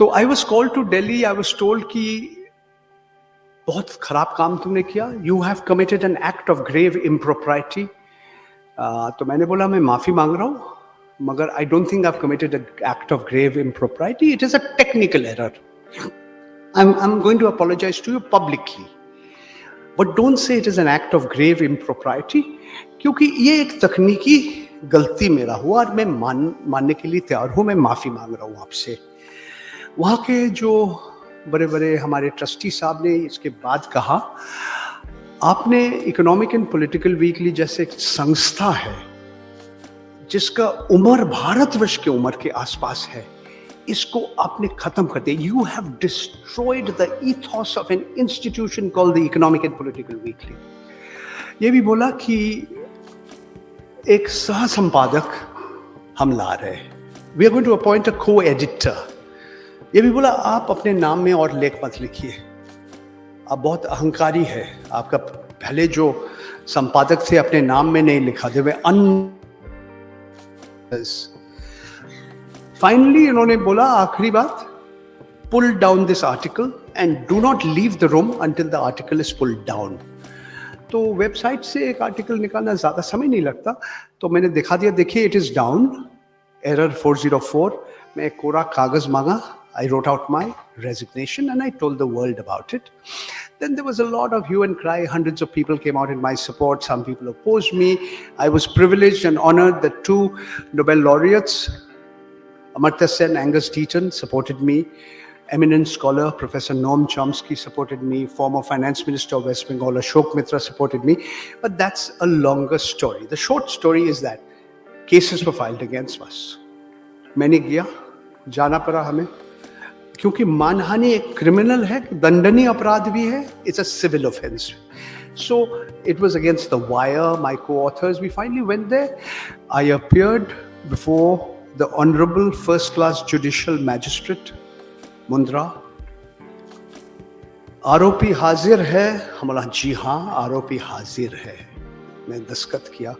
तो I was called to Delhi. I was told कि बहुत खराब काम तुमने किया. You have committed an act of grave impropriety. तो मैंने बोला मैं माफी मांग रहा हूँ, मगर I don't think I have committed an act of grave impropriety. It is a technical error. I'm going to apologize to you publicly. But don't say it is an act of grave impropriety, क्योंकि ये एक तकनीकी गलती मेरा हुआ और मैं मानने के लिए तैयार हूँ. मैं माफ़ी मांग रहा हूँ आपसे. वहाँ के जो बड़े बड़े हमारे ट्रस्टी साहब ने इसके बाद कहा, आपने इकोनॉमिक एंड पॉलिटिकल वीकली जैसे एक संस्था है जिसका उम्र भारतवर्ष की उम्र के आसपास है, इसको आपने खत्म कर दिया. You have destroyed the ईथॉस of an institution called the economic and political weekly. ये भी बोला कि एक सह संपादक हम ला रहे हैं. We are going to appoint a co editor. ये भी बोला आप अपने नाम में और लेख मत लिखिए, आप बहुत अहंकारी है. आपका पहले जो संपादक थे अपने नाम में नहीं लिखा, थे वे फाइनली इन्होंने बोला आखिरी बात, pull down this article and do not leave the room until the article is pulled down. तो वेबसाइट से एक आर्टिकल निकालना ज़्यादा समय नहीं लगता, तो मैंने दिखा दिया, देखिए इट इज़ डाउन, एरर 404. मैं एक कोरा कागज़ मांगा. I wrote out my resignation and I told the world about it. Then there was a lot of hue and cry. Hundreds of people came out in my support. Some people opposed me. I was privileged and honored that 2 Nobel laureates, Amartya Sen and Angus Deaton, supported me. Eminent scholar Professor Noam Chomsky supported me. Former Finance Minister of West Bengal Ashok Mitra supported me. But that's a longer story. The short story is that cases were filed against us. मैंने गया, जाना पड़ा हमें, क्योंकि मानहानि एक criminal है, दंडनीय अपराध भी है. It's a civil offence. So it was against the wire. My co-authors, we finally went there. I appeared before the Honorable First Class Judicial Magistrate, Mundra. आरोपी हाजिर है. हम बोला जी हाँ, आरोपी हाजिर है. मैं दस्तखत किया.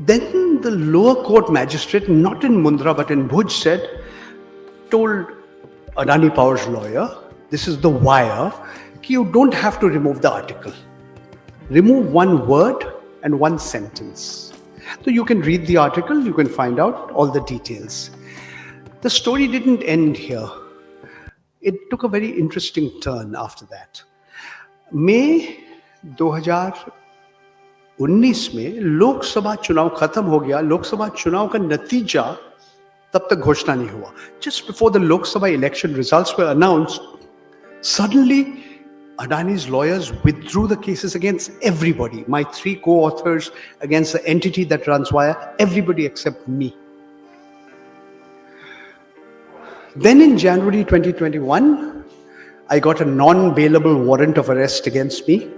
Then the lower court magistrate, not in Mundra but in Bhuj, told Adani Power's lawyer, this is the wire, you don't have to remove the article. Remove one word and one sentence. So you can read the article, you can find out all the details. The story didn't end here. It took a very interesting turn after that. May 2019 में लोकसभा चुनाव खत्म हो गया. लोकसभा चुनाव का नतीजा तब तक घोषणा नहीं हुआ. Just before the Lok Sabha election results were announced, suddenly Adani's lawyers withdrew the cases against everybody. My 3 co-authors against the entity that runs Wire, everybody except me. Then in January 2021, I got a non-bailable warrant of arrest against me.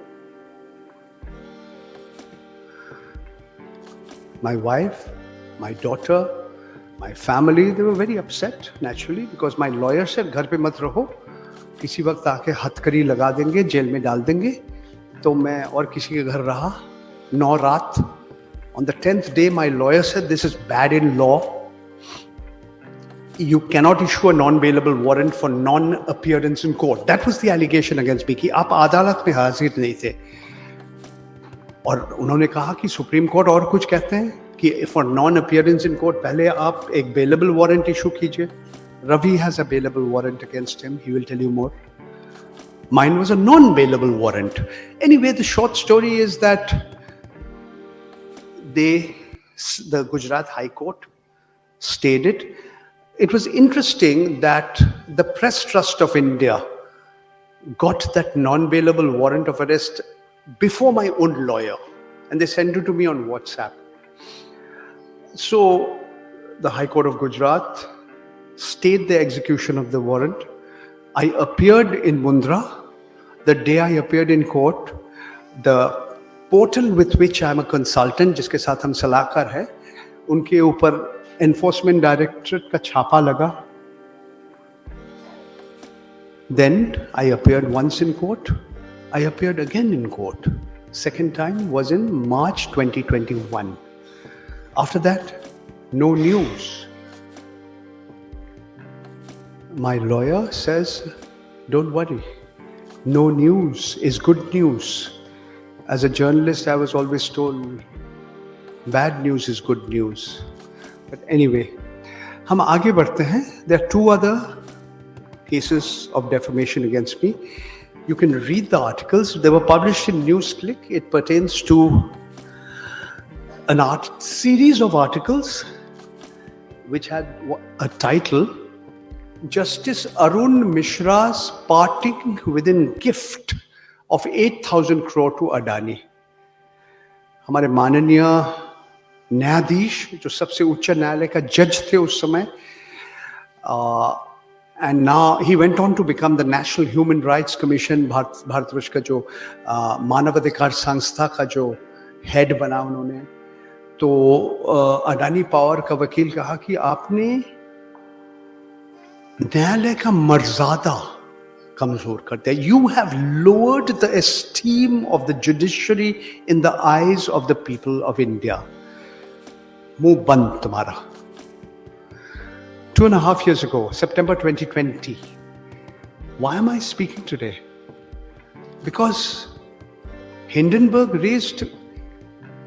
My wife, my daughter, my family, they were very upset naturally because my lawyer said घर पे मत रहो, किसी वक्त आके हथकड़ी लगा देंगे, जेल में डाल देंगे. तो मैं और किसी के घर रहा 9 रात. On the 10th day my lawyer said this is bad in law. You cannot issue a non-bailable warrant for non-appearance in court. That was the allegation against me कि आप अदालत में हाजिर नहीं थे. और उन्होंने कहा कि सुप्रीम कोर्ट और कुछ कहते हैं कि for non appearance in court पहले आप एक बेलेबल वारंट इशू कीजिए. Ravi has a bailable warrant against him. He will tell you more. Mine was a non-bailable warrant. Anyway, the short story is that the Gujarat High Court stayed it. It was interesting that the Press Trust of India got that non-bailable warrant of arrest before my own lawyer, and they sent it to me on WhatsApp. So the High Court of Gujarat stayed the execution of the warrant. I appeared in Mundra. The day I appeared in court, the portal with which I am a consultant, जिसके साथ हम सलाहकार हैं, उनके ऊपर enforcement directorate का छापा लगा. Then I appeared once in court. I appeared again in court. Second time was in March 2021. After that, no news. My lawyer says, don't worry. No news is good news. As a journalist, I was always told, bad news is good news. But anyway, हम आगे बढ़ते हैं. There are two other cases of defamation against me. You can read the articles. They were published in NewsClick. It pertains to an art series of articles which had a title, Justice Arun Mishra's parting within gift of 8,000 crore to Adani. हमारे माननीय न्यायाधीश जो सबसे उच्च न्यायालय का जज थे उस समय, and now he went on to become the National Human Rights Commission, Bharatvarsh का जो मानवाधिकार संस्था का जो हेड बना उन्होंने. तो अडानी पावर का वकील कहा कि आपने न्यायालय का मर्यादा कमजोर कर दिया. You have lowered the esteem of the judiciary in the eyes of the people of India. मुंह बंद तुम्हारा. 2.5 years ago, September 2020. Why am I speaking today? Because Hindenburg raised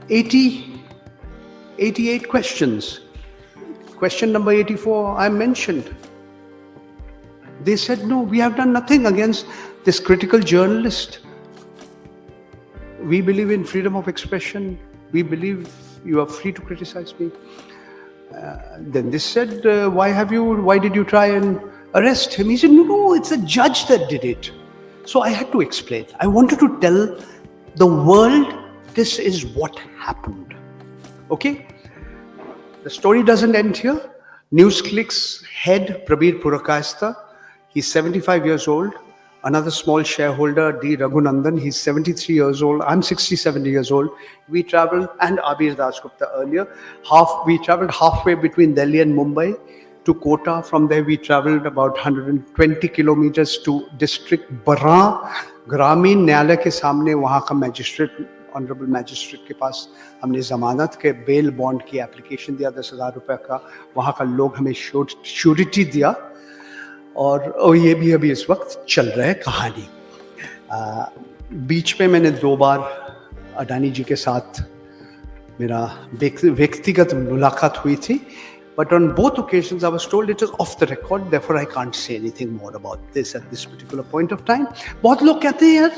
88 questions. Question number 84, I mentioned. They said, no, we have done nothing against this critical journalist. We believe in freedom of expression. We believe you are free to criticize me. Then they said, why did you try and arrest him? He said, no, it's a judge that did it. So I had to explain. I wanted to tell the world this is what happened. Okay? The story doesn't end here. NewsClick's head, Prabir Purakasta, he's 75 years old. Another small shareholder, D. Raghunandan, he's 73 years old. I'm 67 years old. We traveled, and Abir Dasgupta earlier, we traveled halfway between Delhi and Mumbai to Kota. From there, we traveled about 120 kilometers to district Barra. ग्रामीण न्यायालय के सामने वहाँ का magistrate, honourable magistrate के पास हमने जमानत के बेल बॉन्ड की एप्लीकेशन दिया 10,000 रुपये का. वहाँ का लोग हमें श्योरिटी दिया. और ये भी अभी इस वक्त चल रहा है कहानी. बीच में मैंने 2 बार अडानी जी के साथ मेरा व्यक्तिगत मुलाकात हुई थी. But on both occasions I was told it is off the record, therefore I can't say anything more about this at this particular point of time. बहुत लोग कहते हैं यार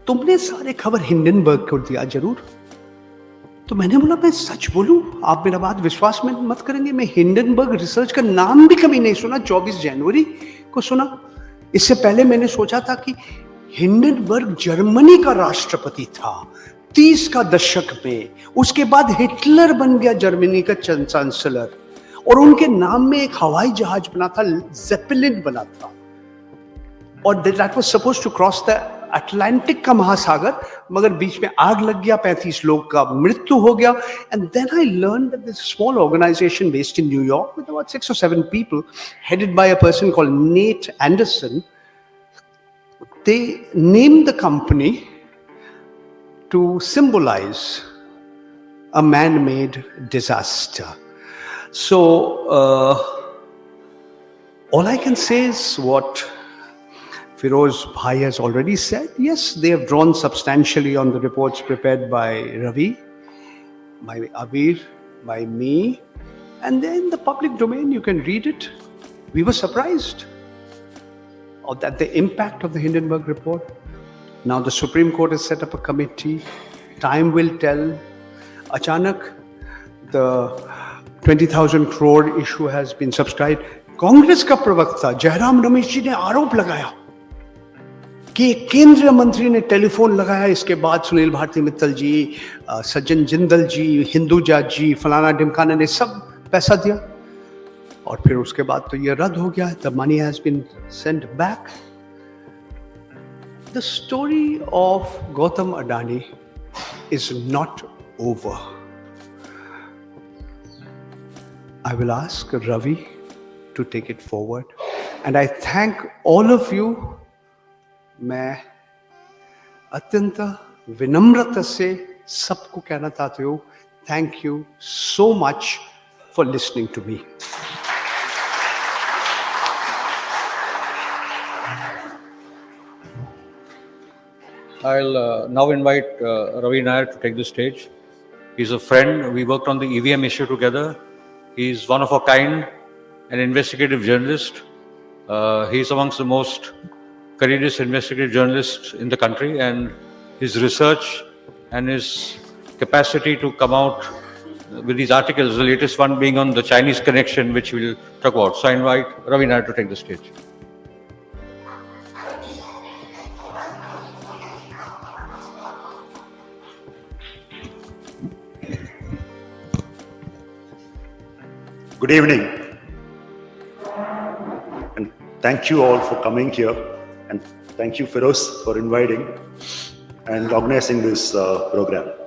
तुमने सारे खबर हिंडनबर्ग को दिया जरूर. तो मैंने बोला मैं सच बोलूं, आप मेरा बात विश्वास में मत करेंगे, मैं हिंडनबर्ग रिसर्च का नाम भी कभी नहीं सुना. 24 जनवरी को सुना. इससे पहले मैंने सोचा था कि हिंडनबर्ग जर्मनी का राष्ट्रपति था 30 का दशक में. उसके बाद हिटलर बन गया जर्मनी का चांसलर, और उनके नाम में एक हवाई जहाज बना था, जेपेलिन बना था, और that was supposed to cross the Atlantic का महासागर, मगर बीच में आग लग गया, 35 लोग का मृत्यु हो गया. And then I learn that this small organisation based in New York with about 6 or 7 people headed by a person called Nate Anderson, they named the company to symbolize a man-made disaster. So all I can say is what Firoz Bhai has already said. Yes, they have drawn substantially on the reports prepared by Ravi, by Abir, by me, and then in the public domain you can read it. We were surprised at the impact of the Hindenburg report. Now the Supreme Court has set up a committee. Time will tell. Achanak, the 20,000 crore issue has been subscribed. Congress का प्रवक्ता जयराम रमेश जी ने आरोप लगाया कि केंद्रीय मंत्री ने telephone लगाया. इसके बाद सुनील भारती मित्तल जी, सज्जन जिंदल जी, हिंदुजा जी, फलाना ढिमकाना ने सब पैसा दिया, और फिर उसके बाद तो ये रद्द हो गया. The money has been sent back. The story of Gautam Adani is not over. I will ask Ravi to take it forward, and I thank all of you. मैं अत्यंत विनम्रता से सबको कहना चाहती हूँ, thank you so much for listening to me. I'll now invite Ravi Nair to take the stage. He's a friend. We worked on the EVM issue together. He's one of a kind, an investigative journalist. He's amongst the most courageous investigative journalists in the country, and his research and his capacity to come out with these articles, the latest one being on the Chinese connection, which we'll talk about. So I invite Ravi Nair to take the stage. Good evening, and thank you all for coming here, and thank you, Feroz, for inviting and organizing this program.